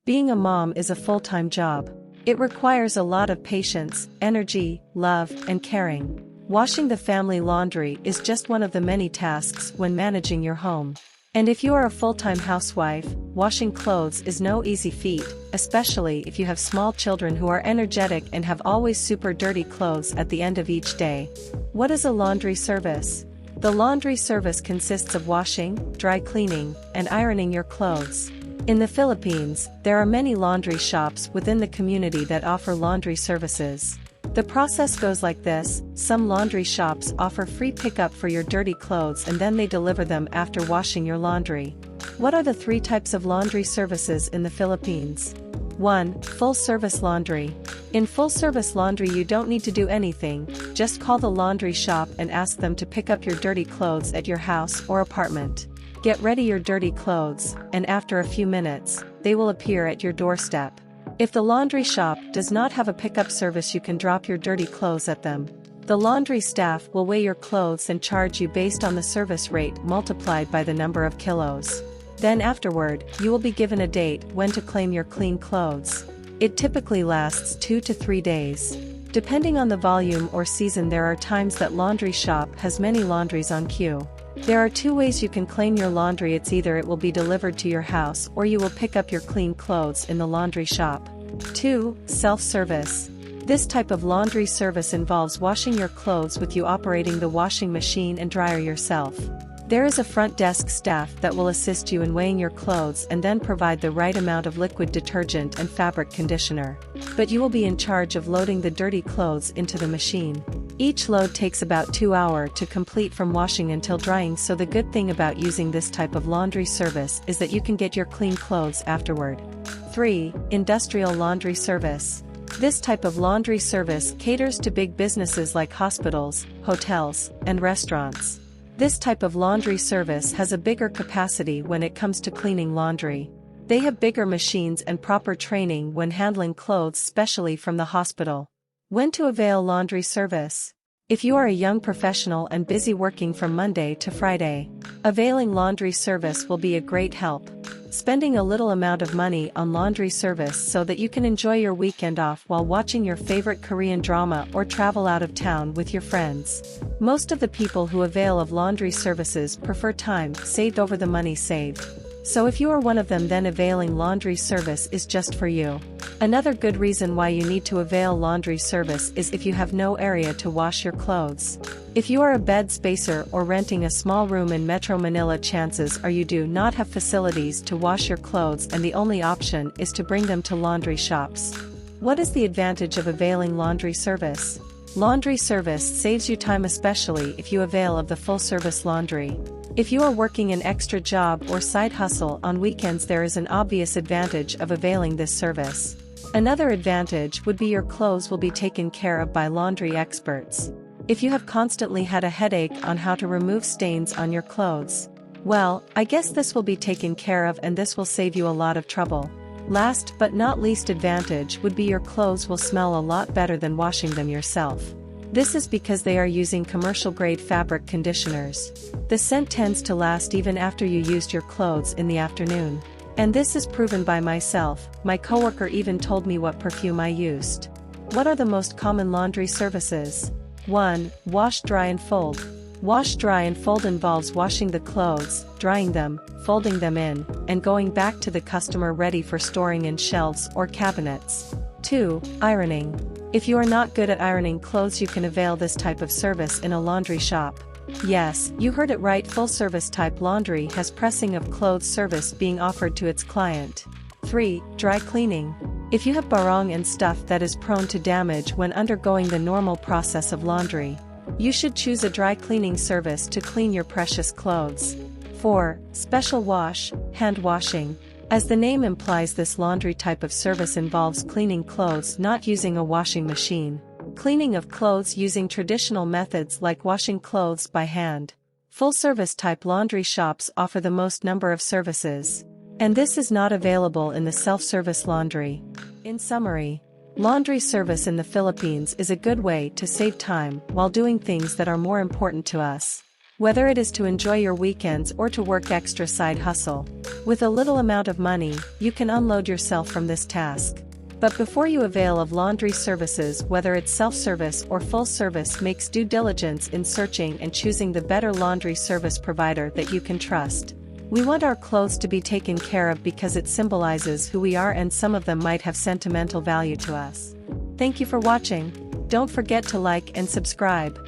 Being a mom is a full-time job. It requires a lot of patience, energy, love, and caring. Washing the family laundry is just one of the many tasks when managing your home. And if you are a full-time housewife, washing clothes is no easy feat, especially if you have small children who are energetic and have always super dirty clothes at the end of each day. What is a laundry service? The laundry service consists of washing, dry cleaning, and ironing your clothes. In the Philippines, there are many laundry shops within the community that offer laundry services. The process goes like this: some laundry shops offer free pickup for your dirty clothes and then they deliver them after washing your laundry. What are the 3 types of laundry services in the Philippines? 1. Full-service laundry. In full-service laundry you don't need to do anything, just call the laundry shop and ask them to pick up your dirty clothes at your house or apartment. Get ready your dirty clothes, and after a few minutes, they will appear at your doorstep. If the laundry shop does not have a pickup service, you can drop your dirty clothes at them. The laundry staff will weigh your clothes and charge you based on the service rate multiplied by the number of kilos. Then afterward, you will be given a date when to claim your clean clothes. It typically lasts 2 to 3 days. Depending on the volume or season, there are times that laundry shop has many laundries on queue. There are 2 ways you can claim your laundry. It's either it will be delivered to your house or you will pick up your clean clothes in the laundry shop. 2. Self-service. This type of laundry service involves washing your clothes with you operating the washing machine and dryer yourself. There is a front desk staff that will assist you in weighing your clothes and then provide the right amount of liquid detergent and fabric conditioner. But you will be in charge of loading the dirty clothes into the machine. Each load takes about 2 hours to complete from washing until drying, so the good thing about using this type of laundry service is that you can get your clean clothes afterward. 3. Industrial laundry service. This type of laundry service caters to big businesses like hospitals, hotels, and restaurants. This type of laundry service has a bigger capacity when it comes to cleaning laundry. They have bigger machines and proper training when handling clothes, especially from the hospital. When to avail laundry service? If you are a young professional and busy working from Monday to Friday, availing laundry service will be a great help. Spending a little amount of money on laundry service so that you can enjoy your weekend off while watching your favorite Korean drama or travel out of town with your friends. Most of the people who avail of laundry services prefer time saved over the money saved. So if you are one of them, then availing laundry service is just for you. Another good reason why you need to avail laundry service is if you have no area to wash your clothes. If you are a bed spacer or renting a small room in Metro Manila, chances are you do not have facilities to wash your clothes and the only option is to bring them to laundry shops. What is the advantage of availing laundry service? Laundry service saves you time, especially if you avail of the full-service laundry. If you are working an extra job or side hustle on weekends, there is an obvious advantage of availing this service. Another advantage would be your clothes will be taken care of by laundry experts. If you have constantly had a headache on how to remove stains on your clothes, well, I guess this will be taken care of and this will save you a lot of trouble. Last but not least advantage would be your clothes will smell a lot better than washing them yourself. This is because they are using commercial-grade fabric conditioners. The scent tends to last even after you used your clothes in the afternoon. And this is proven by myself. My coworker even told me what perfume I used. What are the most common laundry services? 1. Wash, dry and fold. Wash, dry and fold involves washing the clothes, drying them, folding them in, and going back to the customer ready for storing in shelves or cabinets. 2. Ironing. If you are not good at ironing clothes, you can avail this type of service in a laundry shop. Yes, you heard it right, full-service type laundry has pressing of clothes service being offered to its client. 3. Dry cleaning. If you have barong and stuff that is prone to damage when undergoing the normal process of laundry, you should choose a dry cleaning service to clean your precious clothes. 4. Special wash, hand washing. As the name implies, this laundry type of service involves cleaning clothes not using a washing machine. Cleaning of clothes using traditional methods like washing clothes by hand. Full-service type laundry shops offer the most number of services, and this is not available in the self-service laundry. In summary, laundry service in the Philippines is a good way to save time while doing things that are more important to us. Whether it is to enjoy your weekends or to work extra side hustle. With a little amount of money, you can unload yourself from this task. But before you avail of laundry services, whether it's self-service or full service, makes due diligence in searching and choosing the better laundry service provider that you can trust. We want our clothes to be taken care of because it symbolizes who we are, and some of them might have sentimental value to us. Thank you for watching. Don't forget to like and subscribe.